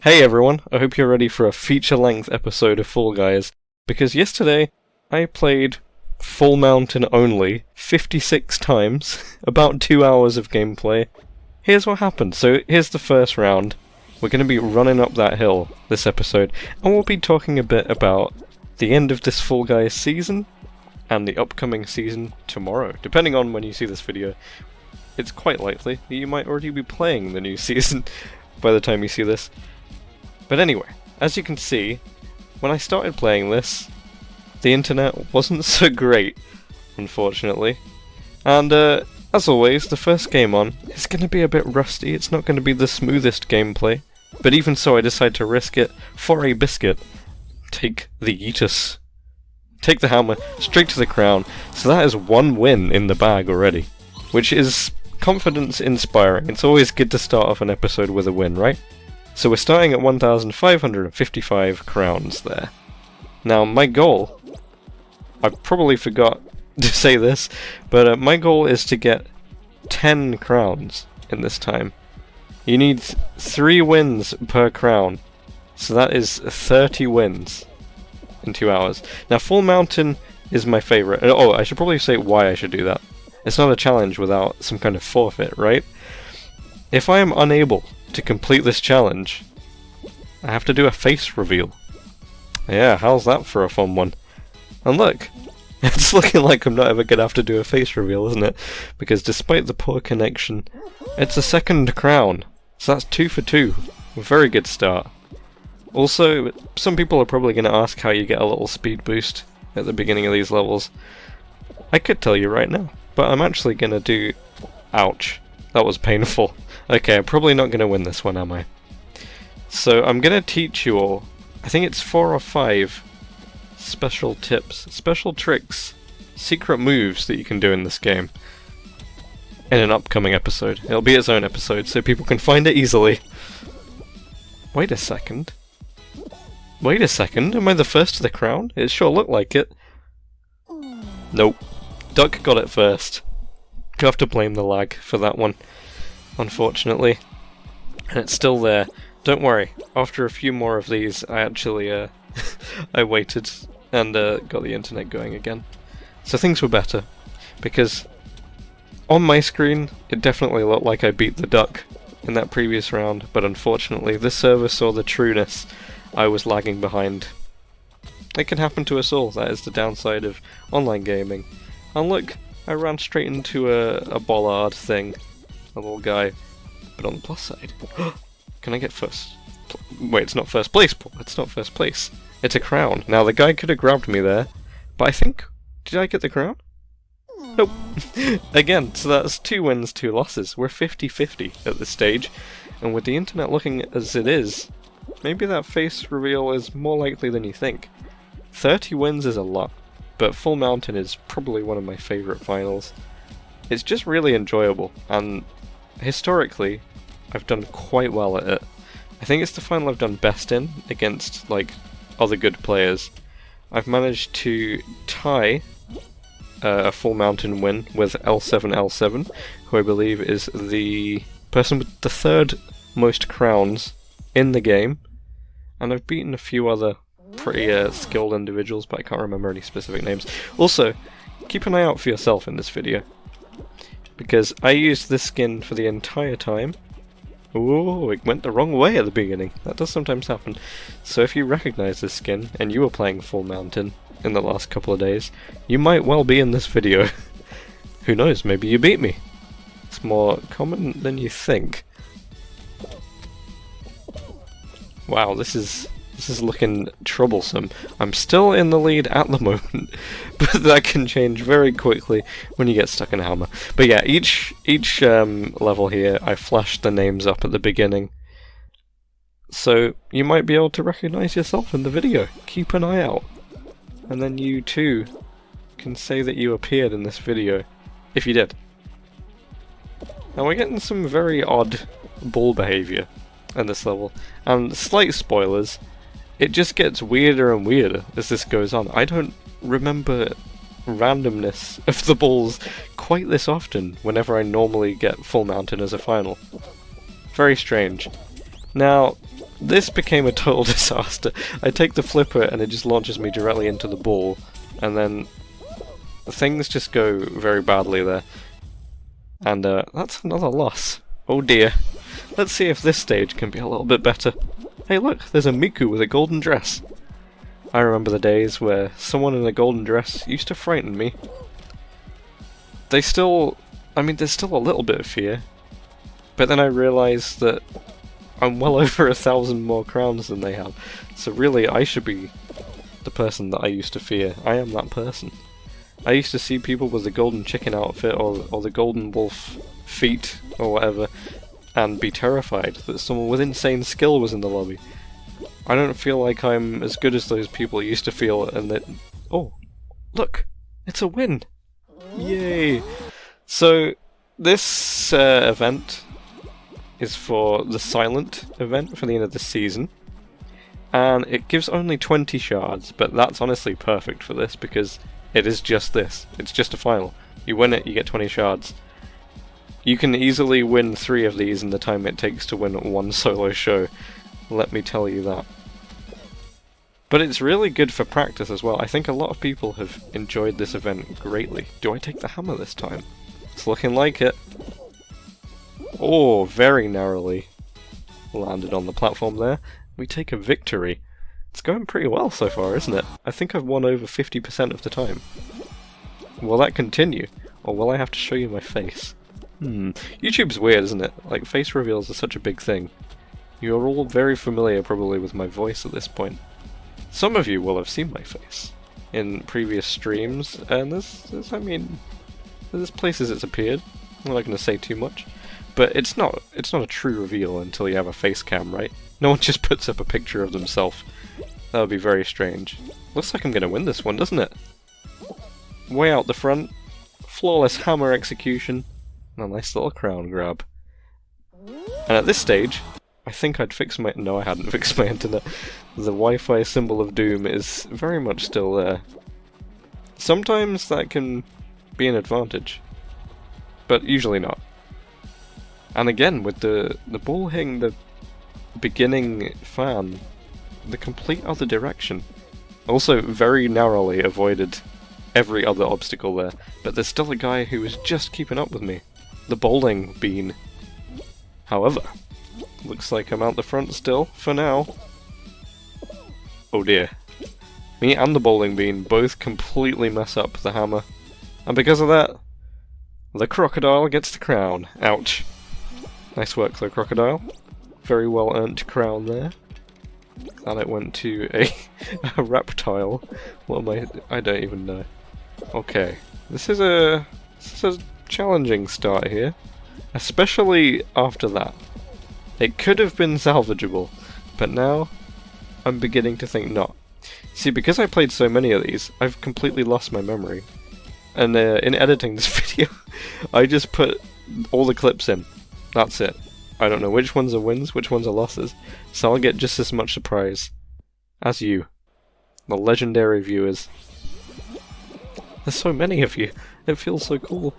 Hey everyone, I hope you're ready for a feature-length episode of Fall Guys, because yesterday I played Fall Mountain only 56 times, about 2 hours of gameplay. Here's what happened. So here's the first round. We're going to be running up that hill this episode, and we'll be talking a bit about the end of this Fall Guys season, and the upcoming season tomorrow. Depending on when you see this video, it's quite likely that you might already be playing the new season by the time you see this. But anyway, as you can see, when I started playing this, the internet wasn't so great, unfortunately. And as always, the first game on is going to be a bit rusty. It's not going to be the smoothest gameplay. But even so, I decided to risk it for a biscuit. Take the Yeetus. Take the hammer straight to the crown. So that is one win in the bag already, which is confidence inspiring. It's always good to start off an episode with a win, right? So we're starting at 1,555 crowns there. Now my goal, I probably forgot to say this, but my goal is to get 10 crowns in this time. You need 3 wins per crown, so that is 30 wins in 2 hours. Now Fall Mountain is my favourite. Oh, I should probably say why I should do that. It's not a challenge without some kind of forfeit, right? If I am unable to complete this challenge, I have to do a face reveal. Yeah, how's that for a fun one? And look, it's looking like I'm not ever going to have to do a face reveal, isn't it? Because despite the poor connection, it's a second crown. So that's 2 for 2. A very good start. Also, some people are probably going to ask how you get a little speed boost at the beginning of these levels. I could tell you right now, but I'm actually going to do... Ouch. That was painful. Okay, I'm probably not going to win this one, am I? So I'm going to teach you all, I think it's 4 or 5 special tips, special tricks, secret moves that you can do in this game in an upcoming episode. It'll be its own episode, so people can find it easily. Wait a second. Wait a second, am I the first to the crown? It sure looked like it. Nope. Duck got it first. You have to blame the lag for that one, unfortunately. And it's still there. Don't worry, after a few more of these, I actually, I waited and got the internet going again. So things were better, because on my screen, it definitely looked like I beat the duck in that previous round, but unfortunately, this server saw the trueness. I was lagging behind. It can happen to us all, that is the downside of online gaming. And look, I ran straight into a bollard thing, a little guy. But on the plus side, can I get first? Wait, it's not first place, Paul. It's not first place. It's a crown. Now the guy could have grabbed me there, but I think... Did I get the crown? Nope. Again, so that's 2 wins, 2 losses. We're 50-50 at this stage, and with the internet looking as it is, maybe that face reveal is more likely than you think. 30 wins is a lot, but Fall Mountain is probably one of my favourite finals. It's just really enjoyable, and historically, I've done quite well at it. I think it's the final I've done best in, against, like, other good players. I've managed to tie a Fall Mountain win with L7L7, who I believe is the person with the 3rd most crowns in the game, and I've beaten a few other pretty skilled individuals, but I can't remember any specific names. Also, keep an eye out for yourself in this video, because I used this skin for the entire time. Ooh, it went the wrong way at the beginning. That does sometimes happen. So if you recognize this skin, and you were playing Fall Mountain in the last couple of days, you might well be in this video. Who knows, maybe you beat me. It's more common than you think. Wow, this is looking troublesome. I'm still in the lead at the moment, but that can change very quickly when you get stuck in a hammer. But yeah, each level here, I flashed the names up at the beginning, so you might be able to recognize yourself in the video. Keep an eye out, and then you too can say that you appeared in this video, if you did. Now we're getting some very odd ball behaviour in this level, and slight spoilers, it just gets weirder and weirder as this goes on. I don't remember randomness of the balls quite this often whenever I normally get Fall Mountain as a final. Very strange. Now, this became a total disaster. I take the flipper and it just launches me directly into the ball, and then things just go very badly there. And that's another loss. Oh dear. Let's see if this stage can be a little bit better. Hey look, there's a Miku with a golden dress. I remember the days where someone in a golden dress used to frighten me. There's still a little bit of fear. But then I realised that I'm well over 1,000 more crowns than they have. So really, I should be the person that I used to fear. I am that person. I used to see people with the golden chicken outfit or the golden wolf feet or whatever, and be terrified that someone with insane skill was in the lobby. I don't feel like I'm as good as those people used to feel, and that... Oh, look! It's a win! Yay! So, this event is for the Silent event for the end of the season, and it gives only 20 shards, but that's honestly perfect for this, because it is just this. It's just a final. You win it, you get 20 shards. You can easily win 3 of these in the time it takes to win one solo show. Let me tell you that. But it's really good for practice as well. I think a lot of people have enjoyed this event greatly. Do I take the hammer this time? It's looking like it. Oh, very narrowly landed on the platform there. We take a victory. It's going pretty well so far, isn't it? I think I've won over 50% of the time. Will that continue? Or will I have to show you my face? YouTube's weird, isn't it? Like, face reveals are such a big thing. You're all very familiar probably with my voice at this point. Some of you will have seen my face in previous streams, and there's places it's appeared. I'm not going to say too much. But it's not a true reveal until you have a face cam, right? No one just puts up a picture of themselves. That would be very strange. Looks like I'm going to win this one, doesn't it? Way out the front. Flawless hammer execution. And a nice little crown grab. And at this stage, I think I'd fix my... No, I hadn't fixed my internet. The Wi-Fi symbol of doom is very much still there. Sometimes that can be an advantage. But usually not. And again, with the ball hitting the beginning fan, the complete other direction. Also very narrowly avoided every other obstacle there, but there's still a guy who is just keeping up with me. The bowling bean. However, looks like I'm out the front still, for now. Oh dear. Me and the bowling bean both completely mess up the hammer. And because of that, the crocodile gets the crown. Ouch. Nice work though, crocodile. Very well earned crown there. And it went to a reptile. What am I don't even know. Okay. This is a challenging start here. Especially after that. It could have been salvageable, but now I'm beginning to think not. See, because I played so many of these, I've completely lost my memory. And in editing this video, I just put all the clips in. That's it. I don't know which ones are wins, which ones are losses, so I'll get just as much surprise as you, the legendary viewers. There's so many of you, it feels so cool.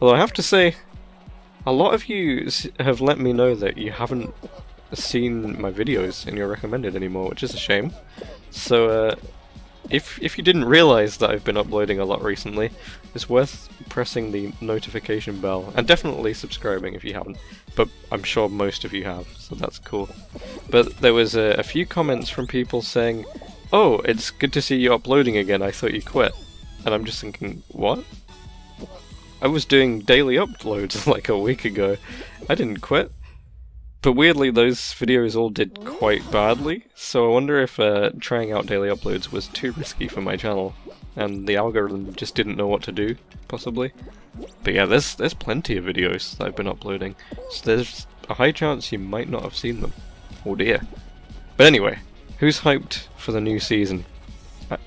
Although I have to say, a lot of you have let me know that you haven't seen my videos in your recommended anymore, which is a shame. So if you didn't realise that I've been uploading a lot recently, it's worth pressing the notification bell, and definitely subscribing if you haven't, but I'm sure most of you have, so that's cool. But there was a few comments from people saying, "Oh, it's good to see you uploading again, I thought you quit." And I'm just thinking, what? I was doing daily uploads like a week ago. I didn't quit. But weirdly, those videos all did quite badly, so I wonder if trying out daily uploads was too risky for my channel, and the algorithm just didn't know what to do, possibly. But yeah, there's plenty of videos that I've been uploading, so there's a high chance you might not have seen them. Oh dear. But anyway, who's hyped for the new season?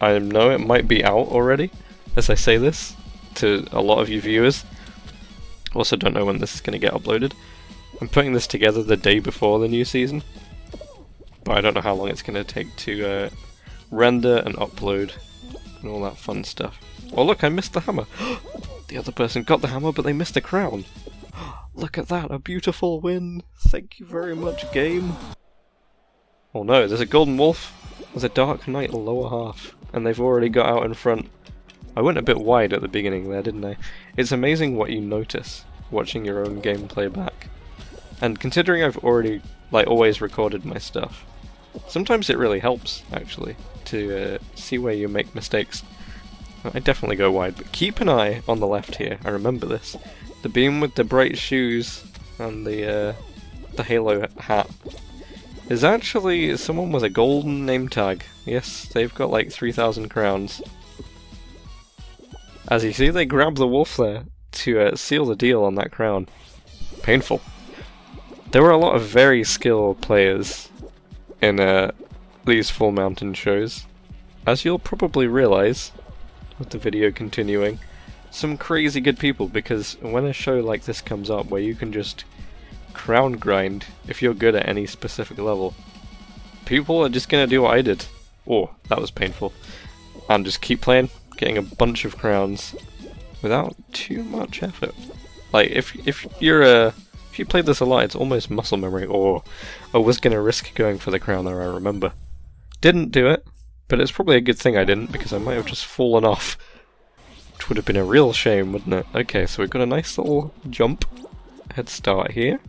I know it might be out already, as I say this to a lot of you viewers. Also don't know when this is going to get uploaded. I'm putting this together the day before the new season, but I don't know how long it's going to take to render and upload and all that fun stuff. Oh look, I missed the hammer! The other person got the hammer, but they missed the crown! Look at that, a beautiful win! Thank you very much, game! Oh no, there's a golden wolf. There's a dark knight lower half, and they've already got out in front. I went a bit wide at the beginning there, didn't I? It's amazing what you notice watching your own gameplay back. And considering I've already, always recorded my stuff, sometimes it really helps, actually, to see where you make mistakes. I definitely go wide, but keep an eye on the left here. I remember this. The beam with the bright shoes and the halo hat is actually someone with a golden name tag. Yes, they've got like 3,000 crowns. As you see, they grab the wolf there to seal the deal on that crown. Painful. There were a lot of very skilled players in these Full Mountain shows. As you'll probably realise, with the video continuing, some crazy good people, because when a show like this comes up where you can just crown grind if you're good at any specific level, people are just gonna do what I did. Oh, that was painful. And just keep playing, getting a bunch of crowns without too much effort. Like, if you played this a lot, it's almost muscle memory. Or I was gonna risk going for the crown there, I remember. Didn't do it, but it's probably a good thing I didn't, because I might have just fallen off. Which would have been a real shame, wouldn't it? Okay, so we've got a nice little jump head start here.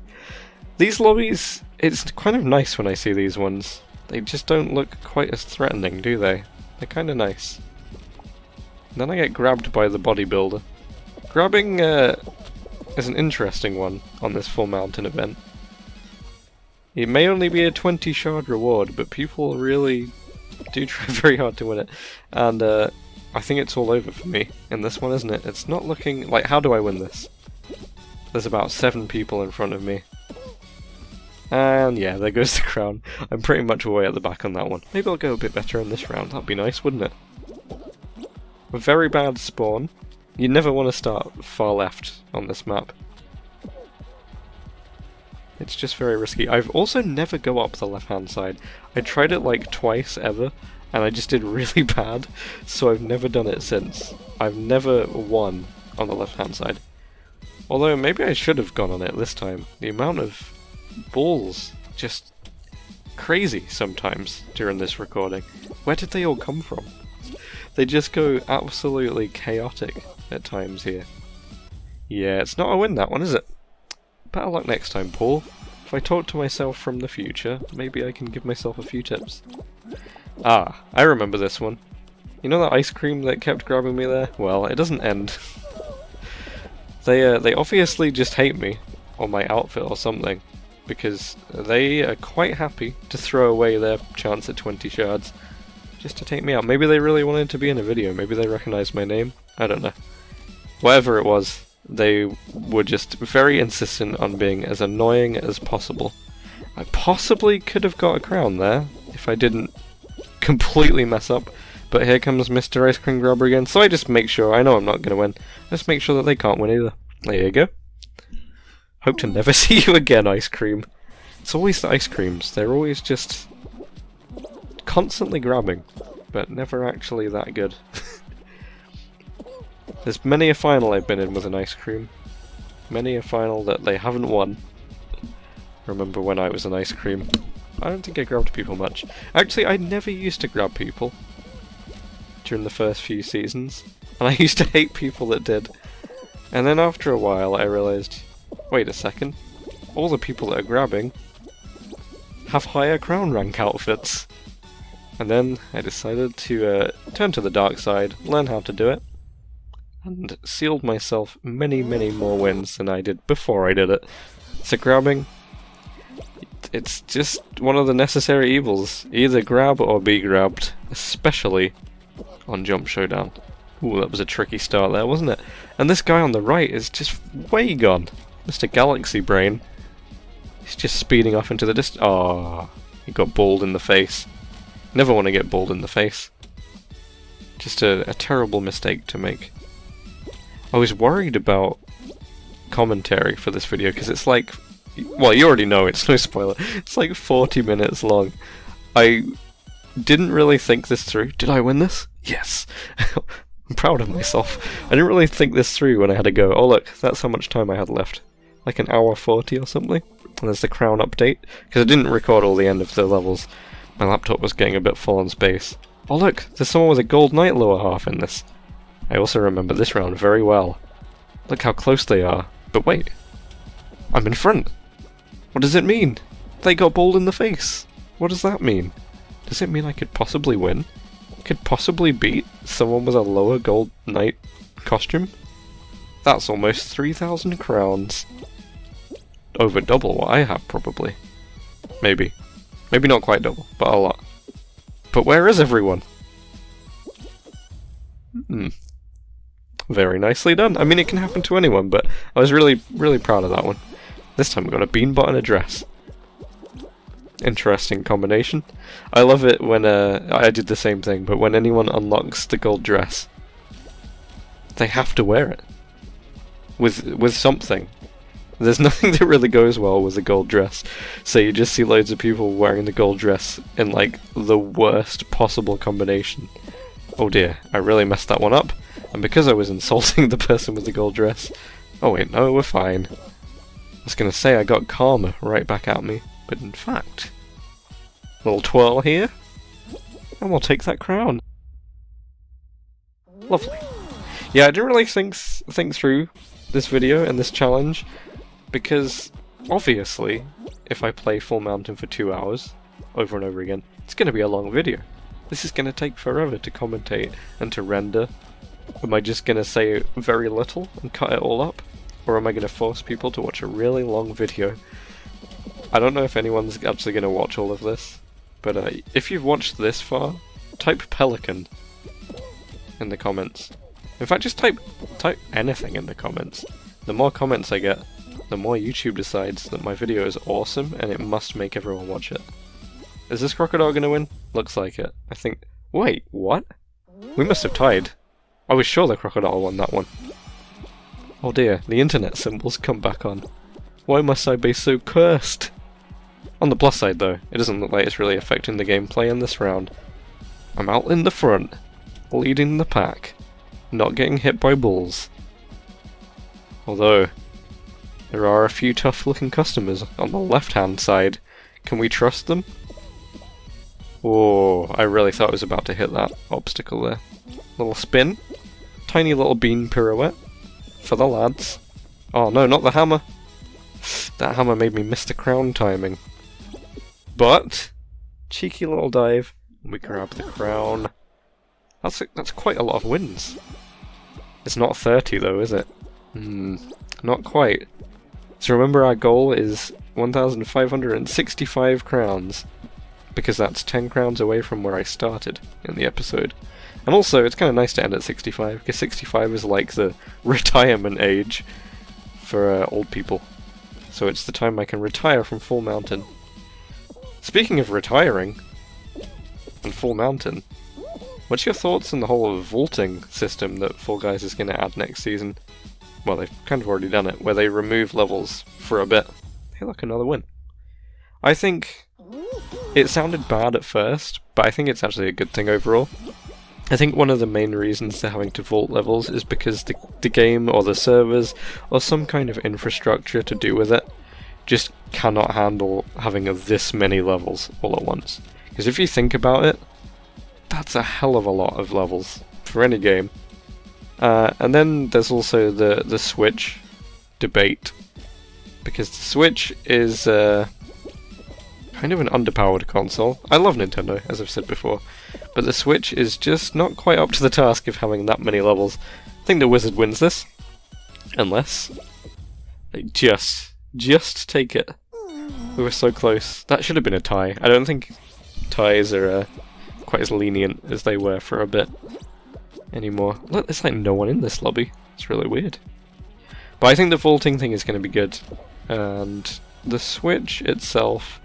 These lobbies, it's kind of nice when I see these ones. They just don't look quite as threatening, do they? They're kind of nice. Then I get grabbed by the bodybuilder. Grabbing is an interesting one on this Full Mountain event. It may only be a 20 shard reward, but people really do try very hard to win it. And I think it's all over for me in this one, isn't it? It's not looking like, how do I win this? There's about 7 people in front of me. And yeah, there goes the crown. I'm pretty much way at the back on that one. Maybe I'll go a bit better in this round, that'd be nice, wouldn't it? A very bad spawn. You never want to start far left on this map. It's just very risky. I've also never go up the left hand side. I tried it like twice ever, and I just did really bad, so I've never done it since. I've never won on the left hand side. Although maybe I should have gone on it this time. The amount of balls, just crazy sometimes during this recording. Where did they all come from? They just go absolutely chaotic at times here. Yeah, it's not a win that one, is it? Better luck next time, Paul. If I talk to myself from the future, maybe I can give myself a few tips. Ah, I remember this one. You know that ice cream that kept grabbing me there? Well, it doesn't end. They obviously just hate me, or my outfit or something, because they are quite happy to throw away their chance at 20 shards just to take me out. Maybe they really wanted to be in a video, maybe they recognized my name, I don't know. Whatever it was, they were just very insistent on being as annoying as possible. I possibly could have got a crown there, if I didn't completely mess up, but here comes Mr. Ice Cream Grabber again, so I just make sure, I know I'm not going to win, just make sure that they can't win either. There you go. Hope to never see you again, Ice Cream. It's always the ice creams, they're always just constantly grabbing, but never actually that good. There's many a final I've been in with an ice cream. Many a final that they haven't won. Remember when I was an ice cream? I don't think I grabbed people much. Actually, I never used to grab people during the first few seasons, and I used to hate people that did. And then after a while I realised, wait a second, all the people that are grabbing have higher crown rank outfits. And then I decided to turn to the dark side, learn how to do it, and sealed myself many, many more wins than I did before I did it. So grabbing, it's just one of the necessary evils. Either grab or be grabbed, especially on Jump Showdown. Ooh, that was a tricky start there, wasn't it? And this guy on the right is just way gone. Mr. Galaxy Brain. He's just speeding off into the distance. Oh, he got balled in the face. Never want to get balled in the face. Just a terrible mistake to make. I was worried about commentary for this video because it's like, well, you already know, it's no spoiler, it's like 40 minutes long. I didn't really think this through. Did I win this? Yes! I'm proud of myself. I didn't really think this through when I had to go. Oh look, that's how much time I had left. Like an hour 40 or something. And there's the crown update, because I didn't record all the end of the levels. My laptop was getting a bit full on space. Oh look, there's someone with a gold knight lower half in this. I also remember this round very well. Look how close they are. But wait, I'm in front. What does it mean? They got balled in the face. What does that mean? Does it mean I could possibly win? Could possibly beat someone with a lower gold knight costume? That's almost 3,000 crowns. Over double what I have, probably. Maybe. Maybe not quite double, but a lot. But where is everyone? Very nicely done. I mean, it can happen to anyone, but I was really, really proud of that one. This time we got a beanbot and a dress. Interesting combination. I love it when, I did the same thing, but when anyone unlocks the gold dress, they have to wear it. With something. There's nothing that really goes well with the gold dress, so you just see loads of people wearing the gold dress in, like, the worst possible combination. Oh dear, I really messed that one up, and because I was insulting the person with the gold dress... Oh wait, no, we're fine. I was gonna say I got karma right back at me, but in fact... Little twirl here, and we'll take that crown. Lovely. Yeah, I didn't really think through this video and this challenge, because obviously, if I play Full Mountain for 2 hours, over and over again, it's going to be a long video. This is going to take forever to commentate and to render. Am I just going to say very little and cut it all up? Or am I going to force people to watch a really long video? I don't know if anyone's actually going to watch all of this, but if you've watched this far, type Pelican in the comments. In fact, just type anything in the comments. The more comments I get, the more YouTube decides that my video is awesome and it must make everyone watch it. Is this crocodile gonna win? Looks like it. I think... Wait, what? We must have tied. I was sure the crocodile won that one. Oh dear, the internet symbols come back on. Why must I be so cursed? On the plus side though, it doesn't look like it's really affecting the gameplay in this round. I'm out in the front, leading the pack, not getting hit by bulls. Although, there are a few tough looking customers on the left hand side. Can we trust them? Oh, I really thought I was about to hit that obstacle there. Little spin. Tiny little bean pirouette. For the lads. Oh no, not the hammer. That hammer made me miss the crown timing. But, cheeky little dive. We grab the crown. That's quite a lot of wins. It's not 30 though, is it? Not quite. So remember our goal is 1,565 crowns, because that's 10 crowns away from where I started in the episode. And also, it's kind of nice to end at 65, because 65 is like the retirement age for old people. So it's the time I can retire from Full Mountain. Speaking of retiring, and Full Mountain, what's your thoughts on the whole vaulting system that Fall Guys is going to add next season? Well, they've kind of already done it, where they remove levels for a bit. Hey look, another win. I think it sounded bad at first, but I think it's actually a good thing overall. I think one of the main reasons they're having to vault levels is because the game, or the servers, or some kind of infrastructure to do with it, just cannot handle having this many levels all at once. Because if you think about it, that's a hell of a lot of levels for any game. And then there's also the Switch debate, because the Switch is kind of an underpowered console. I love Nintendo, as I've said before, but the Switch is just not quite up to the task of having that many levels. I think the Wizard wins this, unless they just take it. We were so close. That should have been a tie. I don't think ties are quite as lenient as they were for a bit anymore. Look, there's like no one in this lobby. It's really weird. But I think the vaulting thing is going to be good. And the Switch itself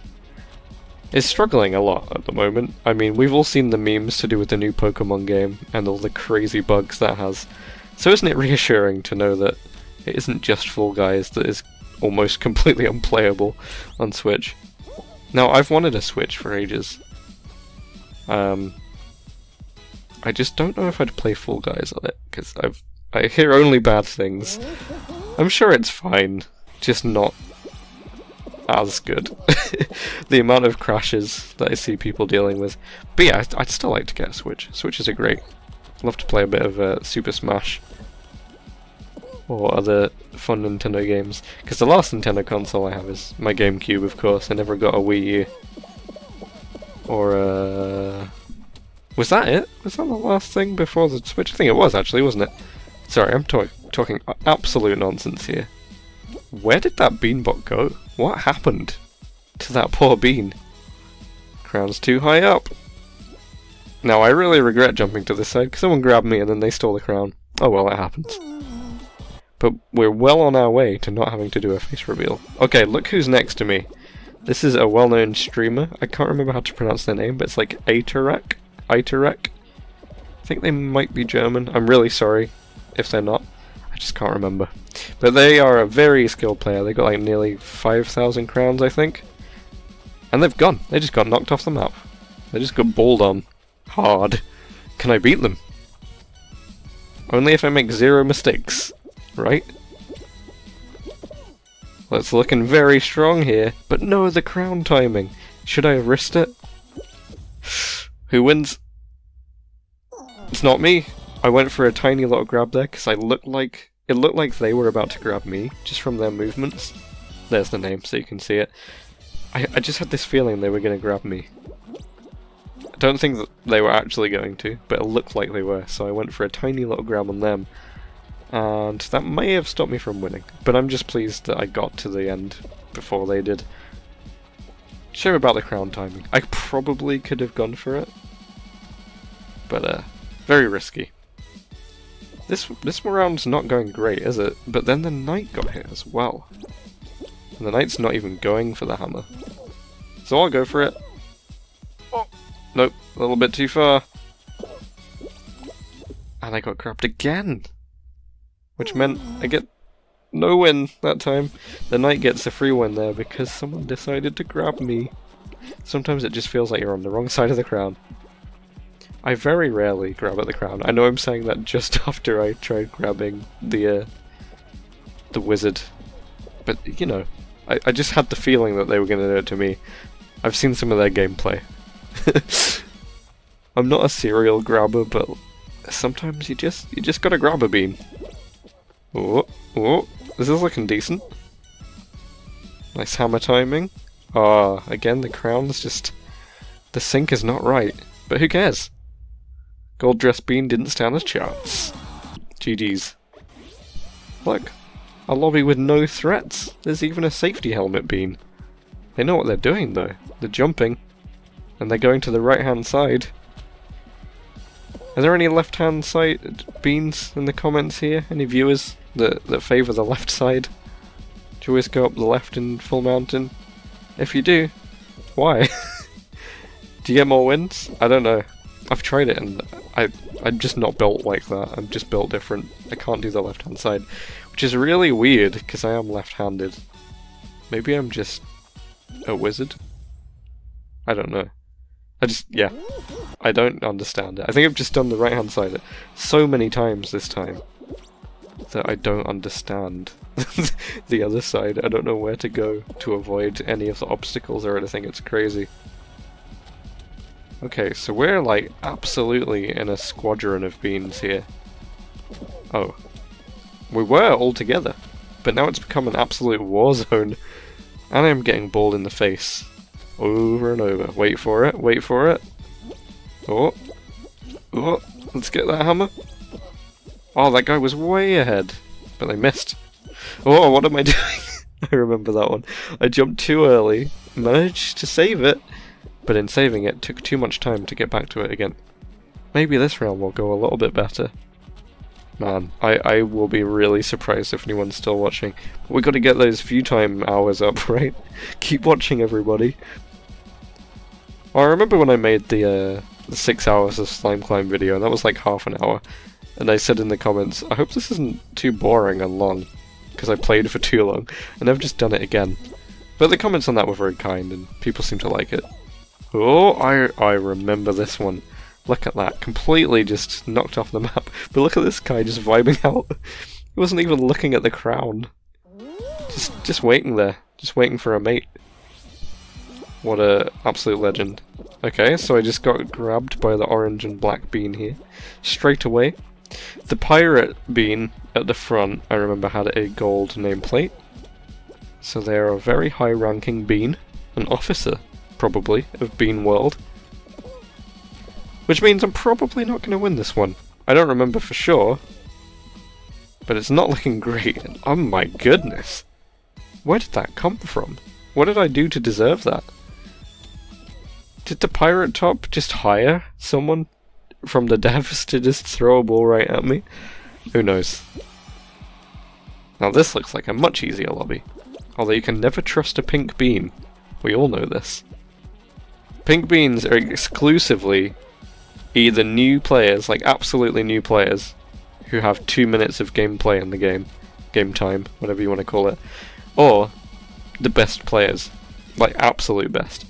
is struggling a lot at the moment. I mean, we've all seen the memes to do with the new Pokemon game and all the crazy bugs that has. So isn't it reassuring to know that it isn't just Fall Guys that is almost completely unplayable on Switch? Now, I've wanted a Switch for ages. I just don't know if I'd play Fall Guys on it, because I hear only bad things. I'm sure it's fine, just not... as good. The amount of crashes that I see people dealing with. But yeah, I'd still like to get a Switch. Switches are great. Love to play a bit of Super Smash or other fun Nintendo games. Because the last Nintendo console I have is my GameCube, of course. I never got a Wii U. Or, was that it? Was that the last thing before the Switch? I think it was, actually, wasn't it? Sorry, I'm talking absolute nonsense here. Where did that beanbot go? What happened to that poor bean? Crown's too high up. Now, I really regret jumping to this side, because someone grabbed me and then they stole the crown. Oh well, it happens. But we're well on our way to not having to do a face reveal. Okay, look who's next to me. This is a well-known streamer. I can't remember how to pronounce their name, but it's like Aiterek. I think they might be German. I'm really sorry if they're not. I just can't remember. But they are a very skilled player. They got like nearly 5,000 crowns, I think. And they've gone. They just got knocked off the map. They just got balled on. Hard. Can I beat them? Only if I make 0 mistakes. Right? Well, it's looking very strong here. But no, the crown timing. Should I have risked it? Who wins? It's not me. I went for a tiny little grab there because it looked like they were about to grab me just from their movements. There's the name so you can see it. I just had this feeling they were going to grab me. I don't think that they were actually going to, but it looked like they were, so I went for a tiny little grab on them. And that may have stopped me from winning, but I'm just pleased that I got to the end before they did. Shame about the crown timing. I probably could have gone for it, but very risky. This round's not going great, is it? But then the knight got hit as well. And the knight's not even going for the hammer. So I'll go for it. Oh, nope, a little bit too far. And I got grabbed again! Which meant I get no win that time. The knight gets a free win there because someone decided to grab me. Sometimes it just feels like you're on the wrong side of the crown. I very rarely grab at the crown. I know I'm saying that just after I tried grabbing the wizard. But, you know, I just had the feeling that they were going to do it to me. I've seen some of their gameplay. I'm not a serial grabber, but sometimes you just gotta grab a bean. Oh, this is looking decent. Nice hammer timing. Ah, again, the crown's just... The sync is not right, but who cares? Gold Dress Bean didn't stand a chance. GG's. Look, a lobby with no threats. There's even a safety helmet bean. They know what they're doing though. They're jumping. And they're going to the right hand side. Are there any left hand side beans in the comments here? Any viewers that favour the left side? Do you always go up the left in Full Mountain? If you do, why? Do you get more wins? I don't know. I've tried it and I'm just not built like that. I'm just built different. I can't do the left hand side. Which is really weird because I am left handed. Maybe I'm just a wizard? I don't know. Yeah. I don't understand it. I think I've just done the right hand side so many times this time that I don't understand the other side. I don't know where to go to avoid any of the obstacles or anything. It's crazy. Okay, so we're like absolutely in a squadron of beans here. Oh. We were all together, but now it's become an absolute war zone. And I'm getting balled in the face. Over and over. Wait for it, wait for it. Oh. Oh, let's get that hammer. Oh, that guy was way ahead. But they missed. Oh, what am I doing? I remember that one. I jumped too early, managed to save it, but in saving it, took too much time to get back to it again. Maybe this round will go a little bit better. Man, I will be really surprised if anyone's still watching. But we got to get those view time hours up, right? Keep watching, everybody. I remember when I made the 6 hours of Slime Climb video, and that was like half an hour. And I said in the comments, I hope this isn't too boring and long, because I played for too long, and I've just done it again. But the comments on that were very kind, and people seem to like it. Oh, I remember this one. Look at that, completely just knocked off the map. But look at this guy just vibing out. He wasn't even looking at the crown. Just waiting there, Just waiting for a mate. What a absolute legend. Okay, so I just got grabbed by the orange and black bean here. Straight away. The pirate bean at the front, I remember, had a gold nameplate. So they are a very high-ranking bean. An officer, probably, of Bean World. Which means I'm probably not going to win this one. I don't remember for sure. But it's not looking great. Oh my goodness. Where did that come from? What did I do to deserve that? Did the pirate top just hire someone from the devs to just throw a ball right at me? Who knows? Now this looks like a much easier lobby. Although you can never trust a pink bean. We all know this. Pink beans are exclusively either new players, like absolutely new players, who have 2 minutes of gameplay in the game. Game time, whatever you want to call it. Or the best players. Like absolute best.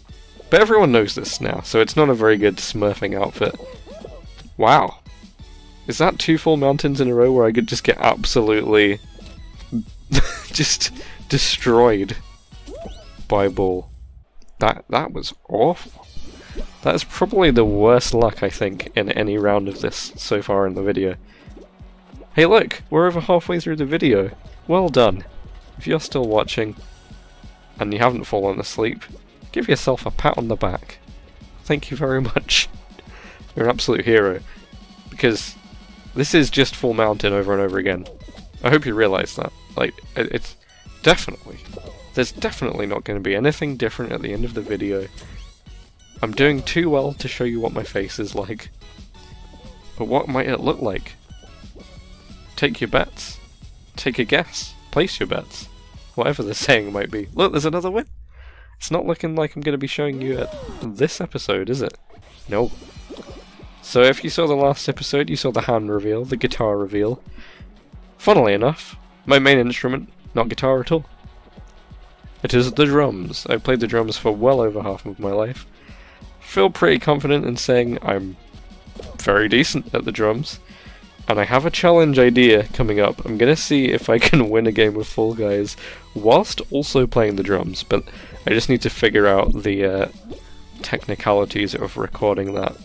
But everyone knows this now, so it's not a very good smurfing outfit. Wow. Is that 2 full mountains in a row where I could just get absolutely just destroyed by a ball? That was awful. That's probably the worst luck, I think, in any round of this so far in the video. Hey look, we're over halfway through the video. Well done. If you're still watching, and you haven't fallen asleep, give yourself a pat on the back. Thank you very much. You're an absolute hero. Because this is just Full Mountain over and over again. I hope you realise that. Like, it's definitely... There's definitely not going to be anything different at the end of the video. I'm doing too well to show you what my face is like. But what might it look like? Take your bets. Take a guess. Place your bets. Whatever the saying might be. Look, there's another win! It's not looking like I'm going to be showing you at this episode, is it? No. So if you saw the last episode, you saw the hand reveal, the guitar reveal. Funnily enough, my main instrument, not guitar at all. It is the drums. I've played the drums for well over half of my life. Feel pretty confident in saying I'm very decent at the drums. And I have a challenge idea coming up. I'm gonna see if I can win a game of Fall Guys whilst also playing the drums, but I just need to figure out the technicalities of recording that.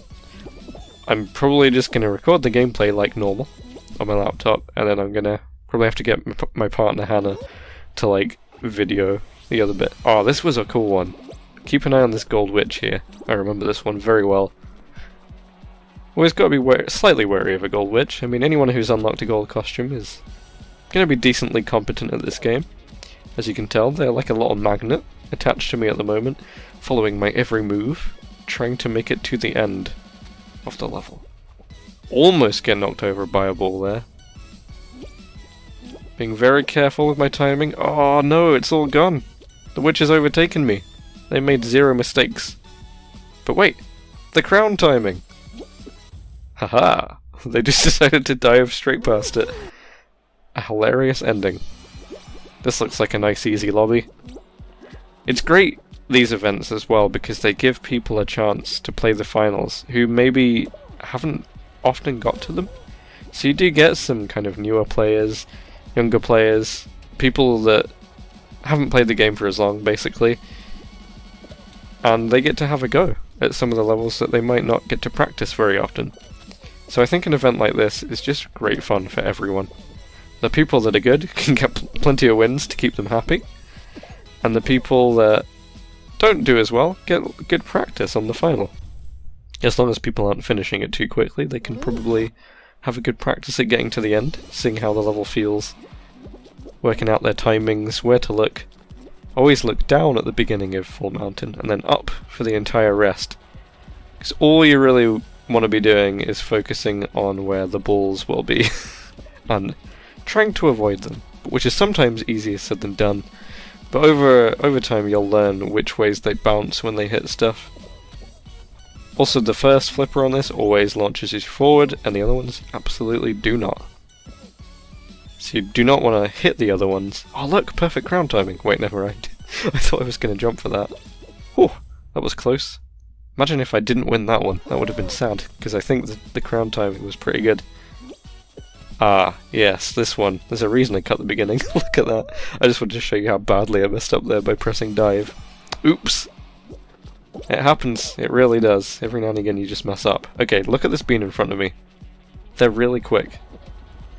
I'm probably just gonna record the gameplay like normal on my laptop, and then I'm gonna probably have to get my partner Hannah to like video the other bit. Oh, this was a cool one. Keep an eye on this gold witch here. I remember this one very well. Always got to be slightly wary of a gold witch. I mean, anyone who's unlocked a gold costume is going to be decently competent at this game. As you can tell, they're like a little magnet attached to me at the moment, following my every move, trying to make it to the end of the level. Almost get knocked over by a ball there. Being very careful with my timing. Oh no, it's all gone. The witch has overtaken me. They made 0 mistakes. But wait, the crown timing. Haha, they just decided to dive straight past it. A hilarious ending. This looks like a nice easy lobby. It's great, these events as well, because they give people a chance to play the finals who maybe haven't often got to them. So you do get some kind of newer players, younger players, people that haven't played the game for as long, basically. And they get to have a go at some of the levels that they might not get to practice very often. So I think an event like this is just great fun for everyone. The people that are good can get plenty of wins to keep them happy, and the people that don't do as well get good practice on the final. As long as people aren't finishing it too quickly, they can probably have a good practice at getting to the end, seeing how the level feels, working out their timings, where to look. Always look down at the beginning of Full Mountain, and then up for the entire rest. Because all you really want to be doing is focusing on where the balls will be, and trying to avoid them, which is sometimes easier said than done. But over time you'll learn which ways they bounce when they hit stuff. Also, the first flipper on this always launches you forward, and the other ones absolutely do not. So you do not want to hit the other ones. Oh look, perfect crown timing. Wait, never mind. I thought I was going to jump for that. Whew, that was close. Imagine if I didn't win that one. That would have been sad, because I think the crown timing was pretty good. Ah, yes, this one. There's a reason I cut the beginning. Look at that. I just wanted to show you how badly I messed up there by pressing dive. Oops! It happens. It really does. Every now and again you just mess up. Okay, look at this bean in front of me. They're really quick.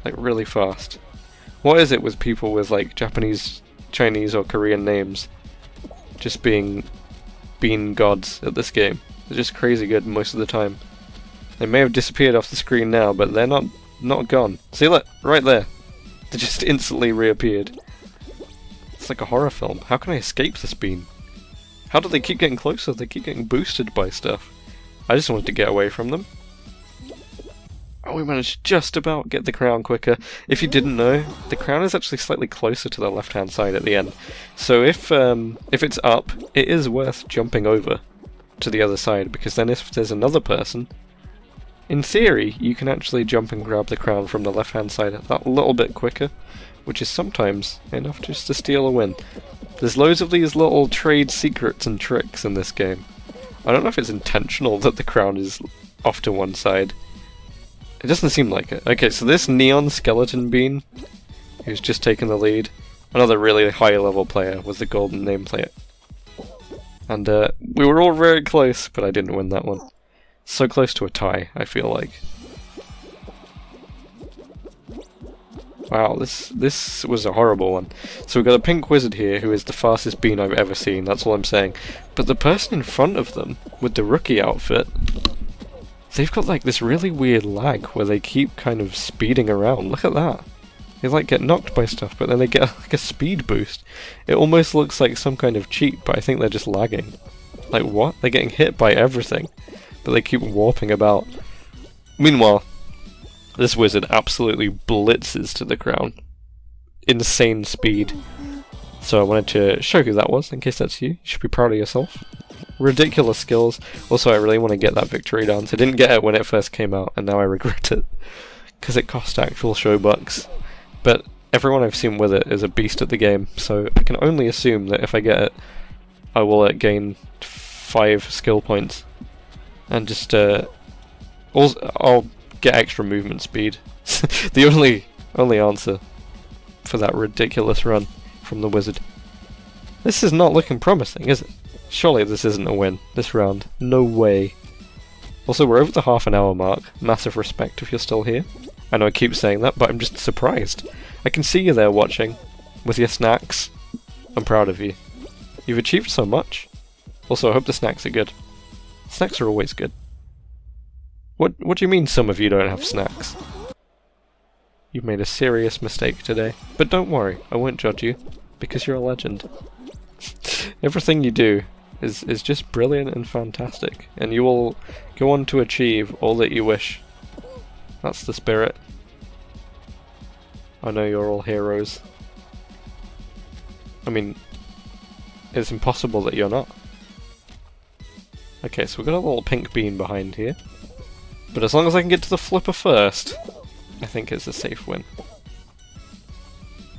Like, really fast. What is it with people with, like, Japanese, Chinese, or Korean names just being bean gods at this game? They're just crazy good most of the time. They may have disappeared off the screen now, but they're not gone. See, look, right there. They just instantly reappeared. It's like a horror film. How can I escape this bean? How do they keep getting closer? They keep getting boosted by stuff. I just wanted to get away from them. Oh, we managed to just about get the crown quicker. If you didn't know, the crown is actually slightly closer to the left-hand side at the end. So if it's up, it is worth jumping over to the other side, because then if there's another person, in theory, you can actually jump and grab the crown from the left-hand side that little bit quicker, which is sometimes enough just to steal a win. There's loads of these little trade secrets and tricks in this game. I don't know if it's intentional that the crown is off to one side. It doesn't seem like it. Okay, so this Neon Skeleton Bean, who's just taken the lead, another really high-level player with the golden nameplate. And we were all very close, but I didn't win that one. So close to a tie, I feel like. Wow, this was a horrible one. So we've got a pink wizard here who is the fastest bean I've ever seen, that's all I'm saying. But the person in front of them, with the rookie outfit, they've got like this really weird lag where they keep kind of speeding around. Look at that. They like get knocked by stuff, but then they get like a speed boost. It almost looks like some kind of cheat, but I think they're just lagging. Like what? They're getting hit by everything, but they keep warping about. Meanwhile, this wizard absolutely blitzes to the crown. Insane speed. So I wanted to show who that was, in case that's you. You should be proud of yourself. Ridiculous skills. Also, I really want to get that victory dance. I didn't get it when it first came out, and now I regret it. Because it cost actual show bucks. But everyone I've seen with it is a beast at the game, so I can only assume that if I get it, I will gain 5 skill points. And just, I'll get extra movement speed. The only answer for that ridiculous run from the wizard. This is not looking promising, is it? Surely this isn't a win, this round. No way. Also, we're over the half an hour mark. Massive respect if you're still here. I know I keep saying that, but I'm just surprised. I can see you there watching, with your snacks. I'm proud of you. You've achieved so much. Also, I hope the snacks are good. Snacks are always good. What do you mean some of you don't have snacks? You've made a serious mistake today. But don't worry, I won't judge you, because you're a legend. Everything you do is just brilliant and fantastic, and you will go on to achieve all that you wish. That's the spirit. I know you're all heroes. I mean, it's impossible that you're not. Okay, so we've got a little pink bean behind here. But as long as I can get to the flipper first, I think it's a safe win.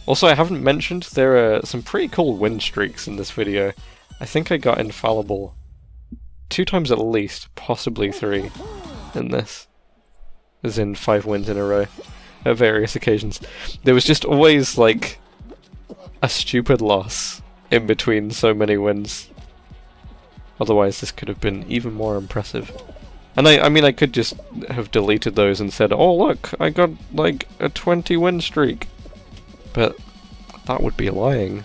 Also, I haven't mentioned there are some pretty cool win streaks in this video. I think I got infallible 2 times at least, possibly 3 in this. As in 5 wins in a row at various occasions. There was just always like a stupid loss in between so many wins. Otherwise this could have been even more impressive. And I mean I could just have deleted those and said, oh look, I got like a 20 win streak. But that would be lying.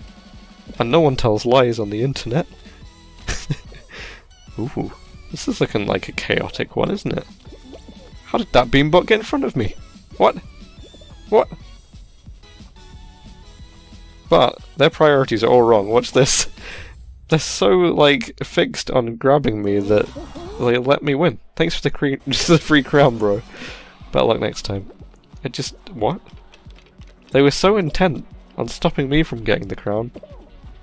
And no one tells lies on the internet. Ooh, this is looking like a chaotic one, isn't it? How did that beanbot get in front of me? What? What? But their priorities are all wrong. Watch this. They're so, like, fixed on grabbing me that they let me win. Thanks for the free crown, bro. Better luck next time. It just... what? They were so intent on stopping me from getting the crown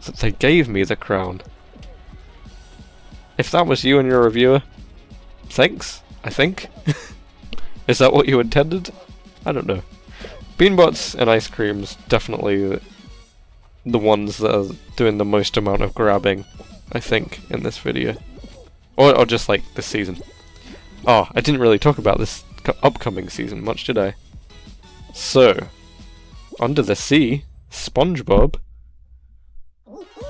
that they gave me the crown. If that was you and you're a viewer, thanks, I think. Is that what you intended? I don't know. Beanbots and ice creams, definitely the ones that are doing the most amount of grabbing, I think, in this video. Or just like this season. Oh, I didn't really talk about this upcoming season much, did I? So, Under the Sea, SpongeBob,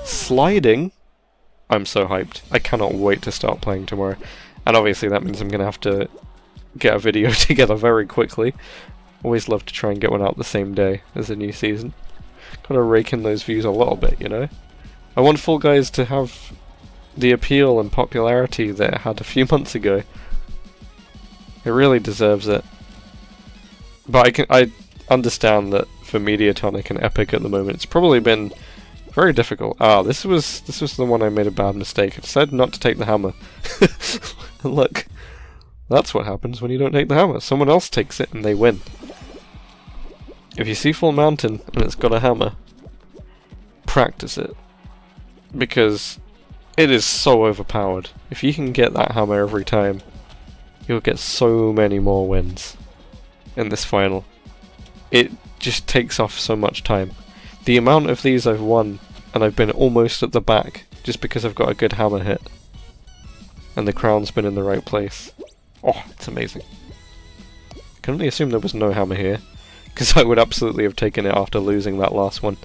sliding. I'm so hyped. I cannot wait to start playing tomorrow. And obviously that means I'm going to have to get a video together very quickly. Always love to try and get one out the same day as a new season. Gotta rake in those views a little bit, you know? I want Fall Guys to have the appeal and popularity that it had a few months ago. It really deserves it. But I understand that for Mediatonic and Epic at the moment, it's probably been very difficult. Ah, this was the one I made a bad mistake. I decided not to take the hammer. And look, that's what happens when you don't take the hammer. Someone else takes it and they win. If you see Full Mountain and it's got a hammer, practice it. Because it is so overpowered. If you can get that hammer every time, you'll get so many more wins in this final. It just takes off so much time. The amount of these I've won, and I've been almost at the back, just because I've got a good hammer hit. And the crown's been in the right place. Oh, it's amazing. I can only assume there was no hammer here, because I would absolutely have taken it after losing that last one.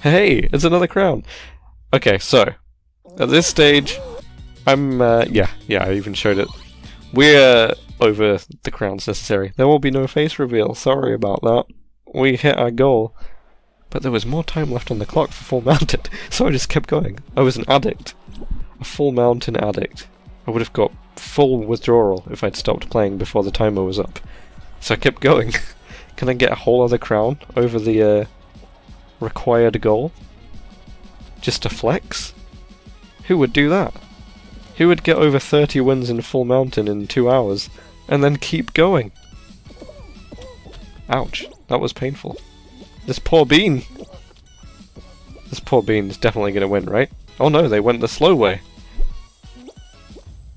Hey, it's another crown! Okay, so, at this stage, I'm, yeah, I even showed it. We're over the crowns necessary. There will be no face reveal, sorry about that. We hit our goal. But there was more time left on the clock for Full Mountain, so I just kept going. I was an addict. A Full Mountain addict. I would have got full withdrawal if I'd stopped playing before the timer was up. So I kept going. Can I get a whole other crown over the required goal? Just to flex? Who would do that? Who would get over 30 wins in Full Mountain in 2 hours, and then keep going? Ouch, that was painful. This poor bean! This poor bean's definitely gonna win, right? Oh no, they went the slow way.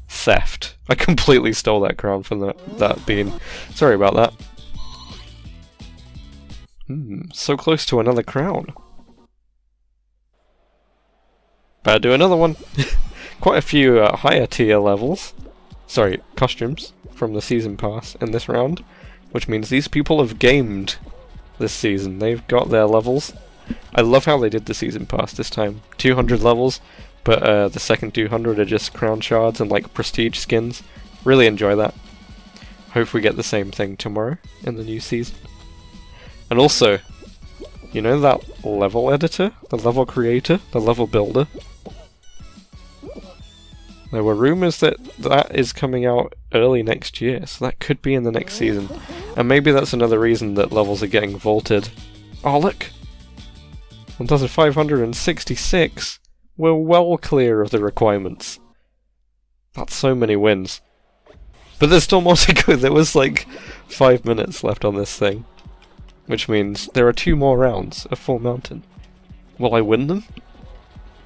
Theft. I completely stole that crown from that bean. Sorry about that. So close to another crown. Better do another one. Quite a few higher tier levels. Sorry, costumes from the season pass in this round. Which means these people have gamed this season. They've got their levels. I love how they did the season pass this time. 200 levels, but the second 200 are just crown shards and like prestige skins. Really enjoy that. Hope we get the same thing tomorrow in the new season. And also, you know that level editor? The level creator? The level builder? There were rumours that that is coming out early next year, so that could be in the next season. And maybe that's another reason that levels are getting vaulted. Oh look! 1566! We're well clear of the requirements. That's so many wins. But there's still more to go. There was like 5 minutes left on this thing. Which means there are 2 more rounds of Full Mountain. Will I win them?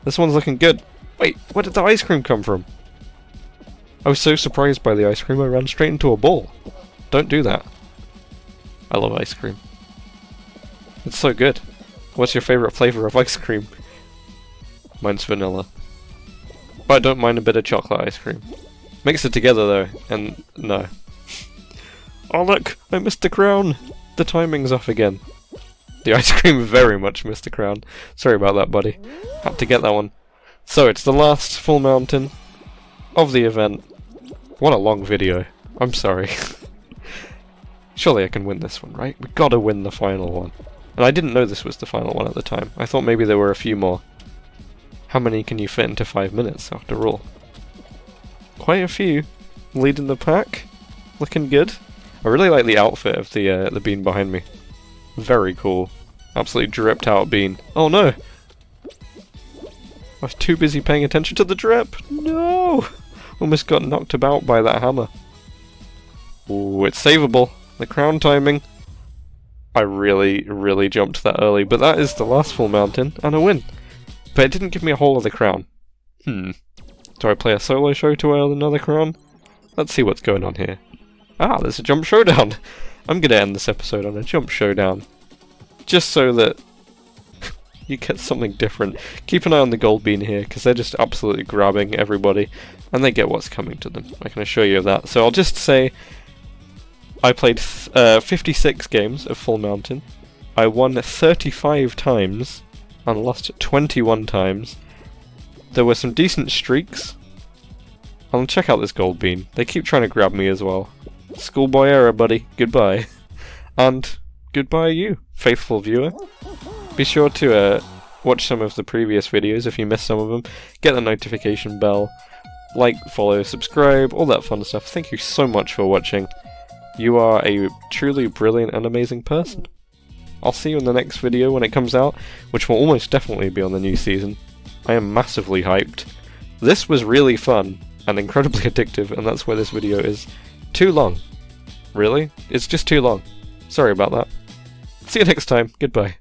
This one's looking good. Wait, where did the ice cream come from? I was so surprised by the ice cream I ran straight into a ball. Don't do that. I love ice cream. It's so good. What's your favourite flavour of ice cream? Mine's vanilla. But I don't mind a bit of chocolate ice cream. Mix it together though, and no. Oh look! I missed the crown! The timing's off again. The ice cream very much missed the crown. Sorry about that, buddy. Had to get that one. So it's the last Full Mountain of the event. What a long video. I'm sorry. Surely I can win this one, right? We gotta win the final one. And I didn't know this was the final one at the time. I thought maybe there were a few more. How many can you fit into 5 minutes, after all? Quite a few. Leading the pack. Looking good. I really like the outfit of the bean behind me. Very cool. Absolutely dripped out bean. Oh no! I was too busy paying attention to the drip! No! Almost got knocked about by that hammer. Ooh, it's savable. The crown timing. I really jumped that early, but that is the last Full Mountain, and a win. But it didn't give me a whole other crown. Do I play a solo show to earn another crown? Let's see what's going on here. Ah, there's a jump showdown! I'm gonna end this episode on a jump showdown. Just so that you get something different. Keep an eye on the gold bean here, because they're just absolutely grabbing everybody, and they get what's coming to them. I can assure you of that. So I'll just say, I played 56 games of Full Mountain. I won 35 times and lost 21 times. There were some decent streaks. And check out this gold bean. They keep trying to grab me as well. Schoolboy error, buddy. Goodbye. And goodbye you, faithful viewer. Be sure to watch some of the previous videos if you missed some of them. Get the notification bell. Like, follow, subscribe, all that fun stuff. Thank you so much for watching. You are a truly brilliant and amazing person. I'll see you in the next video when it comes out, which will almost definitely be on the new season. I am massively hyped. This was really fun and incredibly addictive, and that's why this video is too long. Really? It's just too long. Sorry about that. See you next time. Goodbye.